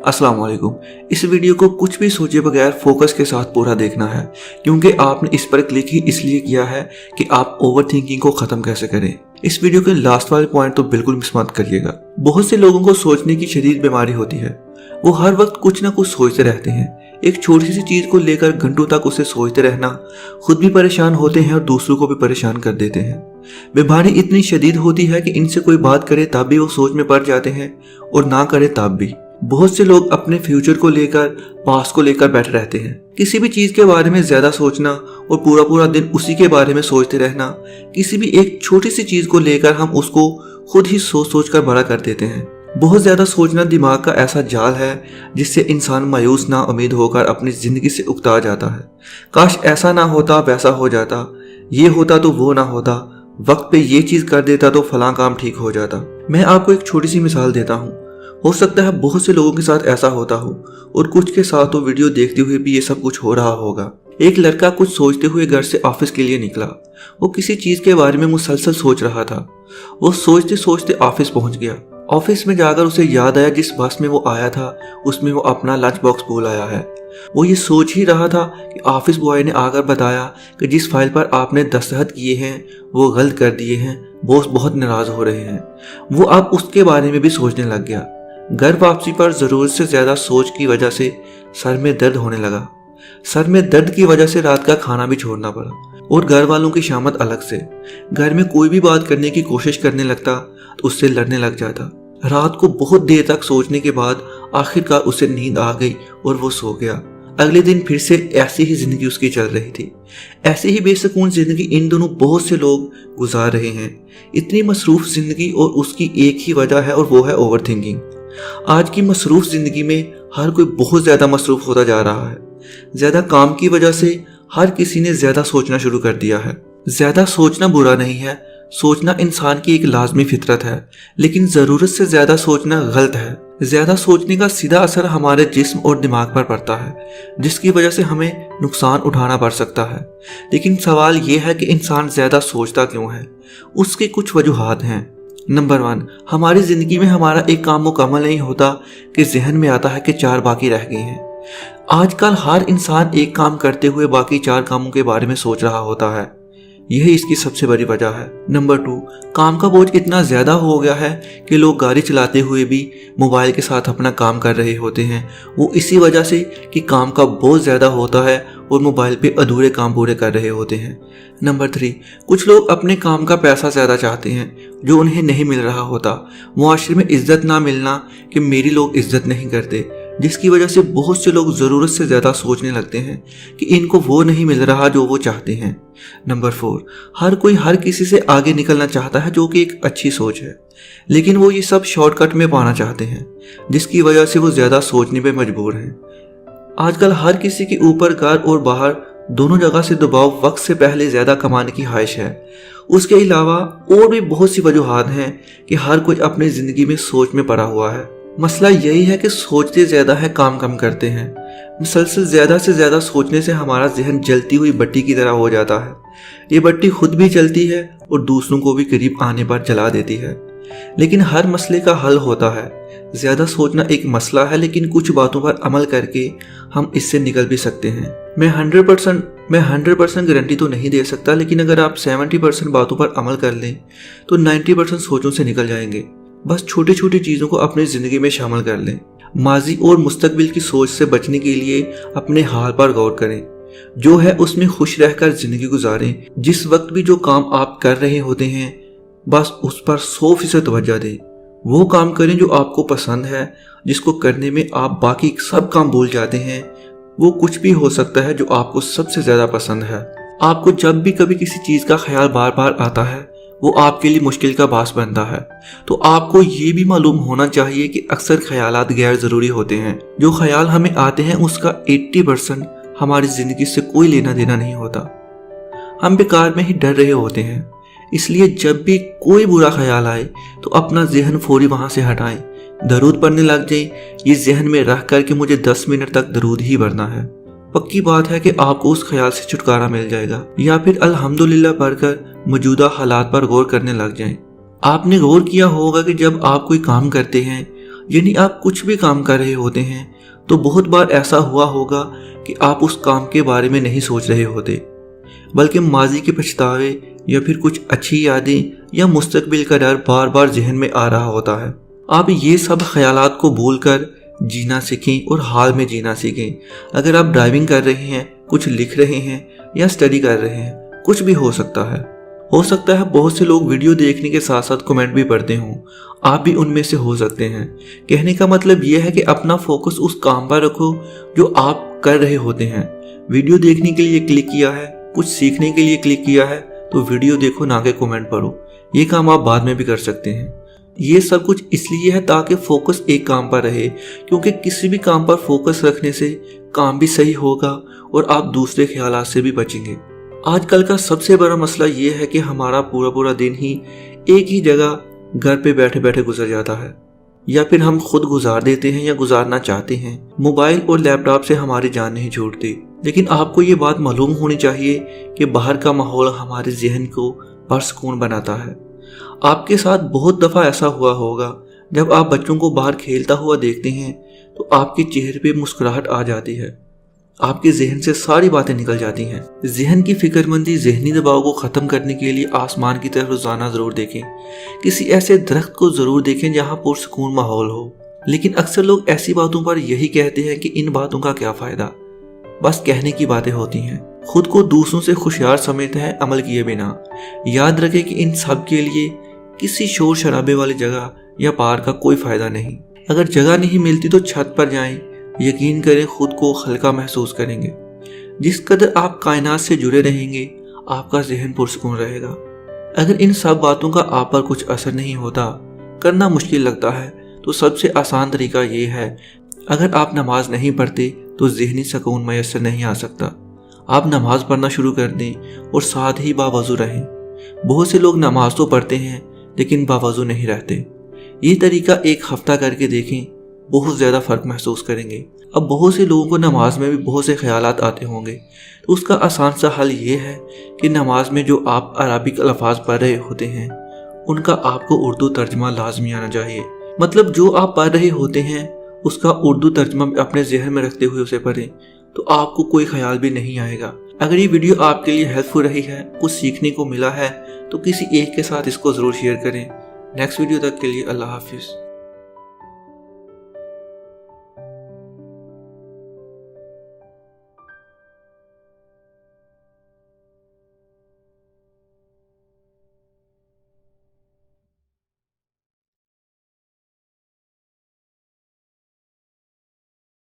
अस्सलाम वालेकुम। इस वीडियो को कुछ भी सोचे बगैर फोकस के साथ पूरा देखना है, क्योंकि आपने इस पर क्लिक ही इसलिए किया है कि आप ओवर थिंकिंग को खत्म कैसे करें। इस वीडियो के लास्ट वाले पॉइंट तो बिल्कुल मिस मत करिएगा। बहुत से लोगों को सोचने की शदीद बीमारी होती है। वो हर वक्त कुछ ना कुछ सोचते रहते हैं। एक छोटी सी चीज को लेकर घंटों तक उसे सोचते रहना, खुद भी परेशान होते हैं और दूसरों को भी परेशान कर देते हैं। बीमारी इतनी शदीद होती है कि इनसे कोई बात करे तब भी वो सोच में पड़ जाते हैं और ना करे तब भी। बहुत से लोग अपने फ्यूचर को लेकर, पास्ट को लेकर बैठे रहते हैं। किसी भी चीज के बारे में ज्यादा सोचना और पूरा पूरा दिन उसी के बारे में सोचते रहना, किसी भी एक छोटी सी चीज को लेकर हम उसको खुद ही सोच सोच कर बड़ा कर देते हैं। बहुत ज्यादा सोचना दिमाग का ऐसा जाल है जिससे इंसान मायूस ना उम्मीद होकर अपनी जिंदगी से उकता जाता है। काश ऐसा ना होता, वैसा हो जाता, ये होता तो वो ना होता, वक्त पे ये चीज कर देता तो फलां काम ठीक हो जाता। मैं आपको एक छोटी सी मिसाल देता हूँ। हो सकता है बहुत से लोगों के साथ ऐसा होता हो और कुछ के साथ तो वीडियो देखते हुए भी ये सब कुछ हो रहा होगा। एक लड़का कुछ सोचते हुए घर से ऑफिस के लिए निकला। वो किसी चीज के बारे में मुसलसल सोच रहा था। वो सोचते सोचते ऑफिस पहुंच गया। ऑफिस में जाकर उसे याद आया जिस बस में वो आया था उसमें वो अपना लंच बॉक्स भूल आया है। वो ये सोच ही रहा था कि ऑफिस बॉय ने आकर बताया कि जिस फाइल पर आपने दस्तखत किए हैं वो गलत कर दिए हैं, बॉस बहुत नाराज हो रहे हैं। वो अब उसके बारे में भी सोचने लग गया। घर वापसी पर जरूरत से ज्यादा सोच की वजह से सर में दर्द होने लगा। सर में दर्द की वजह से रात का खाना भी छोड़ना पड़ा और घर वालों की शामत अलग से। घर में कोई भी बात करने की कोशिश करने लगता तो उससे लड़ने लग जाता। रात को बहुत देर तक सोचने के बाद आखिरकार उसे नींद आ गई और वो सो गया। अगले दिन फिर से ऐसी ही जिंदगी उसकी चल रही थी। ऐसी ही बेसुकून जिंदगी इन दोनों बहुत से लोग गुजार रहे हैं। इतनी मसरूफ जिंदगी और उसकी एक ही वजह है और वो है ओवर थिंकिंग। आज की मसरूफ जिंदगी में हर कोई बहुत ज्यादा मसरूफ होता जा रहा है। ज्यादा काम की वजह से हर किसी ने ज्यादा सोचना शुरू कर दिया है। ज्यादा सोचना बुरा नहीं है, सोचना इंसान की एक लाजमी फितरत है, लेकिन जरूरत से ज्यादा सोचना गलत है। ज्यादा सोचने का सीधा असर हमारे जिस्म और दिमाग पर पड़ता है, जिसकी वजह से हमें नुकसान उठाना पड़ सकता है। लेकिन सवाल यह है कि इंसान ज्यादा सोचता क्यों है। उसकी कुछ वजूहात हैं। नंबर 1, हमारी जिंदगी में हमारा एक काम मुकम्मल नहीं होता कि जहन में आता है कि 4 बाकी रह गए हैं। आजकल हर इंसान एक काम करते हुए बाकी 4 कामों के बारे में सोच रहा होता है। यही इसकी सबसे बड़ी वजह है। नंबर 2, काम का बोझ इतना ज्यादा हो गया है कि लोग गाड़ी चलाते हुए भी मोबाइल के साथ अपना काम कर रहे होते हैं। वो इसी वजह से कि काम का बोझ ज्यादा होता है और मोबाइल पे अधूरे काम पूरे कर रहे होते हैं। नंबर 3, कुछ लोग अपने काम का पैसा ज्यादा चाहते हैं जो उन्हें नहीं मिल रहा होता। मुआशरे में इज्जत ना मिलना कि मेरी लोग इज्जत नहीं करते, जिसकी वजह से बहुत से लोग जरूरत से ज्यादा सोचने लगते हैं कि इनको वो नहीं मिल रहा जो वो चाहते हैं। नंबर 4, हर कोई हर किसी से आगे निकलना चाहता है, जो कि एक अच्छी सोच है, लेकिन वो ये सब शॉर्टकट में पाना चाहते हैं, जिसकी वजह से वो ज्यादा सोचने पे मजबूर हैं। आजकल हर किसी के ऊपर घर और बाहर दोनों जगह से दबाव, वक्त से पहले ज्यादा कमाने की ख्वाहिश है। उसके अलावा और भी बहुत सी वजूहात हैं कि हर कोई अपनी जिंदगी में सोच में पड़ा हुआ है। मसला यही है कि सोचते ज्यादा है, काम कम करते हैं। मुसलसल ज्यादा से ज्यादा सोचने से हमारा जहन जलती हुई बत्ती की तरह हो जाता है। ये बत्ती खुद भी जलती है और दूसरों को भी करीब आने पर जला देती है। लेकिन हर मसले का हल होता है। ज्यादा सोचना एक मसला है, लेकिन कुछ बातों पर अमल करके हम इससे निकल भी सकते हैं। मैं 100% गारंटी तो नहीं दे सकता, लेकिन अगर आप 70% बातों पर अमल कर लें तो 90% सोचों से निकल जाएंगे। बस छोटी छोटी चीजों को अपनी जिंदगी में शामिल कर लें। माजी और मुस्तकबिल की सोच से बचने के लिए अपने हाल पर गौर करें। जो है उसमें खुश रहकर जिंदगी गुजारें। जिस वक्त भी जो काम आप कर रहे होते हैं बस उस पर 100% तवज्जो दें। वो काम करें जो आपको पसंद है, जिसको करने में आप बाकी सब काम भूल जाते हैं। वो कुछ भी हो सकता है जो आपको सबसे ज्यादा पसंद है। आपको जब भी कभी किसी चीज का ख्याल बार बार आता है वो आपके लिए मुश्किल का बास बनता है, तो आपको ये भी मालूम होना चाहिए कि अक्सर ख्यालात गैर जरूरी होते हैं। जो ख्याल हमें आते हैं उसका 80% हमारी जिंदगी से कोई लेना देना नहीं होता। हम बेकार में ही डर रहे होते हैं। इसलिए जब भी कोई बुरा ख्याल आए तो अपना जहन फौरी वहां से हटाएं, दरूद पढ़ने लग जाएं। ये जहन में रख कर कि मुझे 10 मिनट तक दरूद ही पढ़ना है। पक्की बात है कि आपको उस ख्याल से छुटकारा मिल जाएगा। या फिर अल्हम्दुलिल्लाह पढ़कर मौजूदा हालात पर गौर करने लग जाएं। आपने गौर किया होगा कि जब आप कोई काम करते हैं यानी आप कुछ भी काम कर रहे होते हैं तो बहुत बार ऐसा हुआ होगा कि आप उस काम के बारे में नहीं सोच रहे होते, बल्कि माजी के पछतावे या फिर कुछ अच्छी यादें या मुस्तकबिल का डर बार बार जहन में आ रहा होता है। आप ये सब ख्यालात को भूलकर जीना सीखें और हाल में जीना सीखें। अगर आप ड्राइविंग कर रहे हैं, कुछ लिख रहे हैं या स्टडी कर रहे हैं, कुछ भी हो सकता है। बहुत से लोग वीडियो देखने के साथ साथ कमेंट भी पढ़ते हों, आप भी उनमें से हो सकते हैं। कहने का मतलब यह है कि अपना फोकस उस काम पर रखो जो आप कर रहे होते हैं। वीडियो देखने के लिए क्लिक किया है, कुछ सीखने के लिए क्लिक किया है तो वीडियो देखो, ना कि कमेंट पढ़ो। ये काम आप बाद में भी कर सकते हैं। ये सब कुछ इसलिए है ताकि फोकस एक काम पर रहे, क्योंकि किसी भी काम पर फोकस रखने से काम भी सही होगा और आप दूसरे ख्यालात से भी बचेंगे। आजकल का सबसे बड़ा मसला ये है कि हमारा पूरा दिन ही एक ही जगह घर पे बैठे बैठे गुजर जाता है, या फिर हम खुद गुजार देते हैं या गुजारना चाहते हैं। मोबाइल और लैपटॉप से हमारी जान नहीं छूटती, लेकिन आपको ये बात मालूम होनी चाहिए कि बाहर का माहौल हमारे जहन को पुरसुकून बनाता है। आपके साथ बहुत दफ़ा ऐसा हुआ होगा, जब आप बच्चों को बाहर खेलता हुआ देखते हैं तो आपके चेहरे पे मुस्कुराहट आ जाती है, आपके जहन से सारी बातें निकल जाती हैं। जहन की फिक्रमंदी, जहनी दबाव को ख़त्म करने के लिए आसमान की तरफ रोज़ाना ज़रूर देखें। किसी ऐसे दरख्त को ज़रूर देखें जहाँ पुरसुकून माहौल हो। लेकिन अक्सर लोग ऐसी बातों पर यही कहते हैं कि इन बातों का क्या फ़ायदा, बस कहने की बातें होती हैं। खुद को दूसरों से खुशियार समझते हैं अमल किए बिना। याद रखें कि इन सब के लिए किसी शोर शराबे वाली जगह या पार्क का कोई फ़ायदा नहीं। अगर जगह नहीं मिलती तो छत पर जाएं, यकीन करें खुद को हल्का महसूस करेंगे। जिस कदर आप कायनात से जुड़े रहेंगे, आपका जहन पुरसुकून रहेगा। अगर इन सब बातों का आप पर कुछ असर नहीं होता, करना मुश्किल लगता है, तो सबसे आसान तरीका ये है, अगर आप नमाज नहीं पढ़ते तो जहनी सुकून मैसर नहीं आ सकता। आप नमाज पढ़ना शुरू कर दें और साथ ही बावज़ू रहें। बहुत से लोग नमाज तो पढ़ते हैं लेकिन बावज़ू नहीं रहते। ये तरीका एक हफ्ता करके देखें, बहुत ज़्यादा फ़र्क महसूस करेंगे। अब बहुत से लोगों को नमाज में भी बहुत से ख्यालात आते होंगे, तो उसका आसान सा हल ये है कि नमाज में जो आप अरबिक अल्फाज पढ़ रहे होते हैं उनका आपको उर्दू तर्जमा लाजमी आना चाहिए। मतलब जो आप पढ़ रहे होते हैं उसका उर्दू तर्जमा अपने जहन में रखते हुए उसे पढ़ें, तो आपको कोई ख्याल भी नहीं आएगा। अगर ये वीडियो आपके लिए हेल्पफुल रही है, कुछ सीखने को मिला है, तो किसी एक के साथ इसको ज़रूर शेयर करें। नेक्स्ट वीडियो तक के लिए अल्लाह हाफिज़।